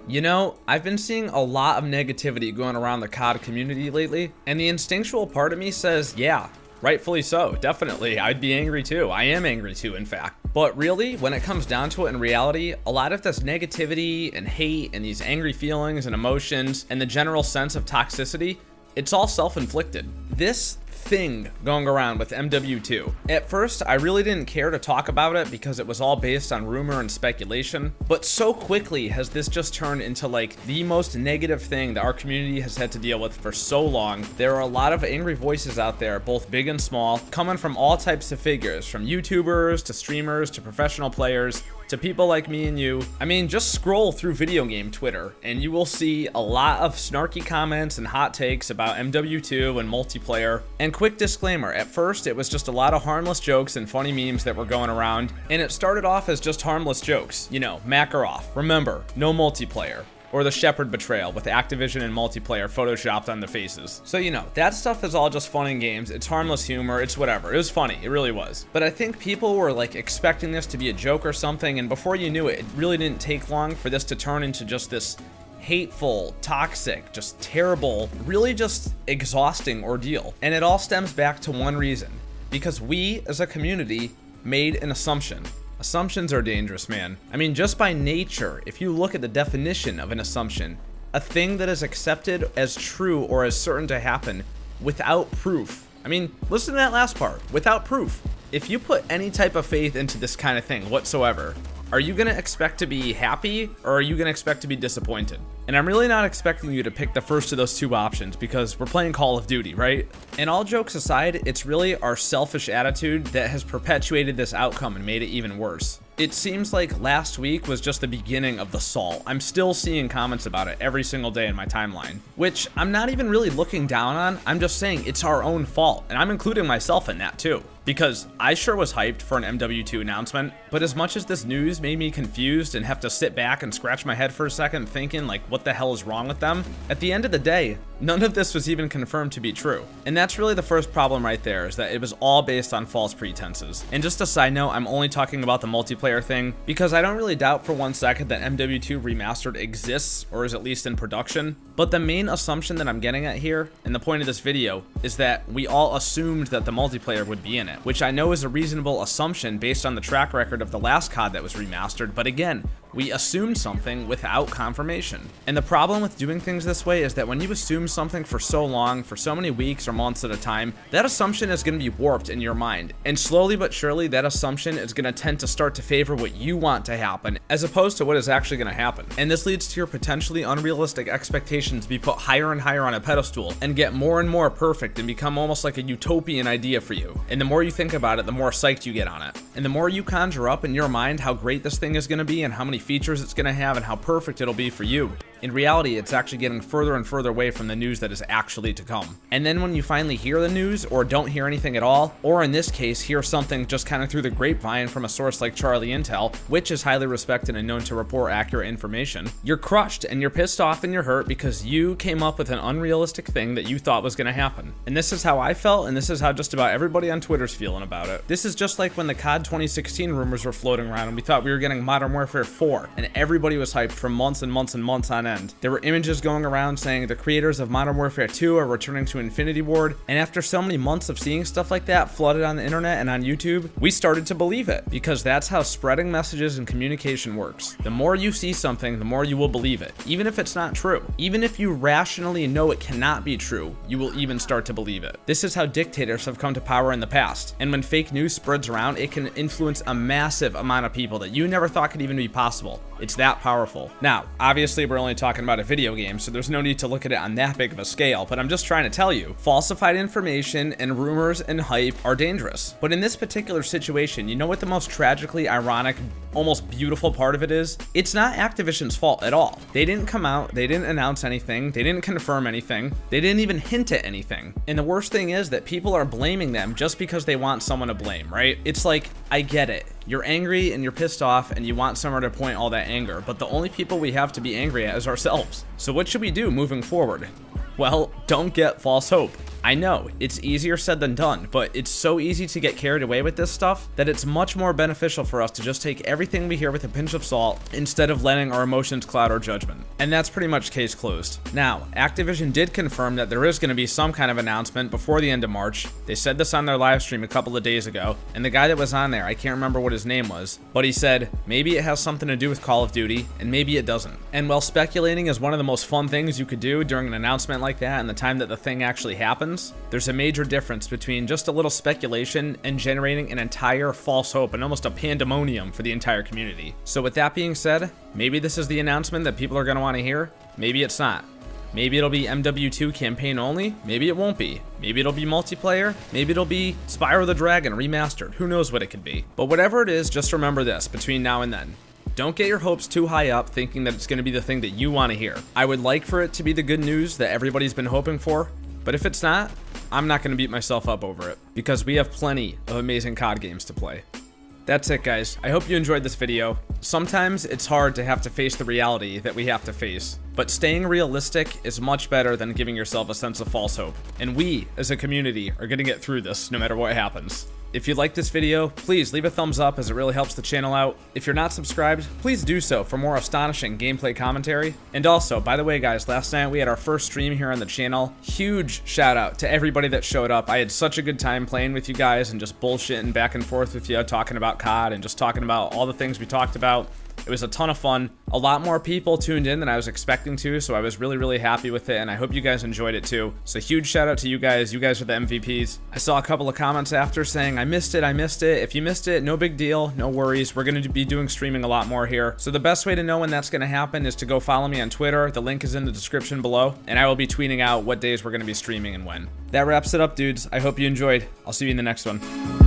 You know, I've been seeing a lot of negativity going around the COD community lately, and the instinctual part of me says, yeah, rightfully so, definitely, I'd be angry too. I am angry too, in fact. But really, when it comes down to it in reality, a lot of this negativity and hate and these angry feelings and emotions and the general sense of toxicity, it's all self-inflicted. This thing going around with MW2. At first, I really didn't care to talk about it because it was all based on rumor and speculation, but so quickly has this just turned into like the most negative thing that our community has had to deal with for so long. There are a lot of angry voices out there, both big and small, coming from all types of figures, from YouTubers to streamers to professional players to people like me and you. I mean, just scroll through video game Twitter and you will see a lot of snarky comments and hot takes about MW2 and multiplayer. And quick disclaimer, at first it was just a lot of harmless jokes and funny memes that were going around, and it started off as just harmless jokes. You know, Makarov, remember, no multiplayer. Or the Shepard betrayal with Activision and multiplayer photoshopped on the faces. So, you know, that stuff is all just fun and games. It's harmless humor. It's whatever. It was funny. It really was. But I think people were like expecting this to be a joke or something. And before you knew it, it really didn't take long for this to turn into just this hateful, toxic, just terrible, really just exhausting ordeal. And it all stems back to one reason. Because we as a community made an assumption. Assumptions are dangerous, man. I mean, just by nature, if you look at the definition of an assumption, a thing that is accepted as true or as certain to happen without proof. I mean, listen to that last part, without proof. If you put any type of faith into this kind of thing whatsoever, are you gonna expect to be happy or are you gonna expect to be disappointed? And I'm really not expecting you to pick the first of those two options because we're playing Call of Duty, right? And all jokes aside, it's really our selfish attitude that has perpetuated this outcome and made it even worse. It seems like last week was just the beginning of the Saul. I'm still seeing comments about it every single day in my timeline, which I'm not even really looking down on. I'm just saying it's our own fault, and I'm including myself in that too. Because I sure was hyped for an MW2 announcement, but as much as this news made me confused and have to sit back and scratch my head for a second thinking like what the hell is wrong with them, at the end of the day, none of this was even confirmed to be true. And that's really the first problem right there, is that it was all based on false pretenses. And just a side note, I'm only talking about the multiplayer thing because I don't really doubt for one second that MW2 Remastered exists or is at least in production. But the main assumption that I'm getting at here, and the point of this video, is that we all assumed that the multiplayer would be in it, which I know is a reasonable assumption based on the track record of the last COD that was remastered, but again, we assumed something without confirmation. And the problem with doing things this way is that when you assume something for so long, for so many weeks or months at a time, that assumption is going to be warped in your mind. And slowly but surely, that assumption is going to tend to start to favor what you want to happen, as opposed to what is actually going to happen. And this leads to your potentially unrealistic expectations be put higher and higher on a pedestal and get more and more perfect and become almost like a utopian idea for you. And the more you think about it, the more psyched you get on it. And the more you conjure up in your mind how great this thing is going to be and how many features it's going to have and how perfect it'll be for you, in reality, it's actually getting further and further away from the news that is actually to come. And then when you finally hear the news, or don't hear anything at all, or in this case, hear something just kind of through the grapevine from a source like Charlie Intel, which is highly respected and known to report accurate information, you're crushed and you're pissed off and you're hurt because you came up with an unrealistic thing that you thought was going to happen. And this is how I felt, and this is how just about everybody on Twitter's feeling about it. This is just like when the COD 2016 rumors were floating around and we thought we were getting Modern Warfare 4, and everybody was hyped for months and months and months on end. There were images going around saying the creators of Modern Warfare 2 are returning to Infinity Ward, and after so many months of seeing stuff like that flooded on the internet and on YouTube, we started to believe it, because that's how spreading messages and communication works. The more you see something, the more you will believe it, even if it's not true. Even if you rationally know it cannot be true, you will even start to believe it. This is how dictators have come to power in the past, and when fake news spreads around, it can influence a massive amount of people that you never thought could even be possible. It's that powerful. Now, obviously we're only talking about a video game, so there's no need to look at it on that big of a scale, but I'm just trying to tell you, falsified information and rumors and hype are dangerous. But in this particular situation, you know what the most tragically ironic, almost beautiful part of it is? It's not Activision's fault at all. They didn't come out, they didn't announce anything, they didn't confirm anything, they didn't even hint at anything. And the worst thing is that people are blaming them just because they want someone to blame, right? It's like, I get it. You're angry and you're pissed off and you want somewhere to point all that anger, but the only people we have to be angry at is ourselves. So what should we do moving forward? Well, don't get false hope. I know, it's easier said than done, but it's so easy to get carried away with this stuff that it's much more beneficial for us to just take everything we hear with a pinch of salt instead of letting our emotions cloud our judgment. And that's pretty much case closed. Now, Activision did confirm that there is going to be some kind of announcement before the end of March. They said this on their live stream a couple of days ago, and the guy that was on there, I can't remember what his name was, but he said maybe it has something to do with Call of Duty, and maybe it doesn't. And while speculating is one of the most fun things you could do during an announcement like that and the time that the thing actually happens, there's a major difference between just a little speculation and generating an entire false hope and almost a pandemonium for the entire community. So with that being said, maybe this is the announcement that people are going to want to hear, maybe it's not. Maybe it'll be MW2 campaign only, maybe it won't be. Maybe it'll be multiplayer, maybe it'll be Spyro the Dragon Remastered, who knows what it could be. But whatever it is, just remember this between now and then. Don't get your hopes too high up thinking that it's going to be the thing that you want to hear. I would like for it to be the good news that everybody's been hoping for, but if it's not, I'm not going to beat myself up over it, because we have plenty of amazing COD games to play. That's it, guys. I hope you enjoyed this video. Sometimes it's hard to have to face the reality that we have to face, but staying realistic is much better than giving yourself a sense of false hope. And we, as a community, are going to get through this no matter what happens. If you liked this video, please leave a thumbs up as it really helps the channel out. If you're not subscribed, please do so for more astonishing gameplay commentary. And also, by the way guys, last night we had our first stream here on the channel. Huge shout out to everybody that showed up. I had such a good time playing with you guys and just bullshitting back and forth with you, talking about COD and just talking about all the things we talked about. It was a ton of fun. A lot more people tuned in than I was expecting to, so I was really happy with it, and I hope you guys enjoyed it too. So huge shout out to you guys. You guys are the MVPs. I saw a couple of comments after saying, I missed it. If you missed it, no big deal, no worries. We're going to be doing streaming a lot more here. So the best way to know when that's going to happen is to go follow me on Twitter. The link is in the description below, and I will be tweeting out what days we're going to be streaming and when. That wraps it up, dudes. I hope you enjoyed. I'll see you in the next one.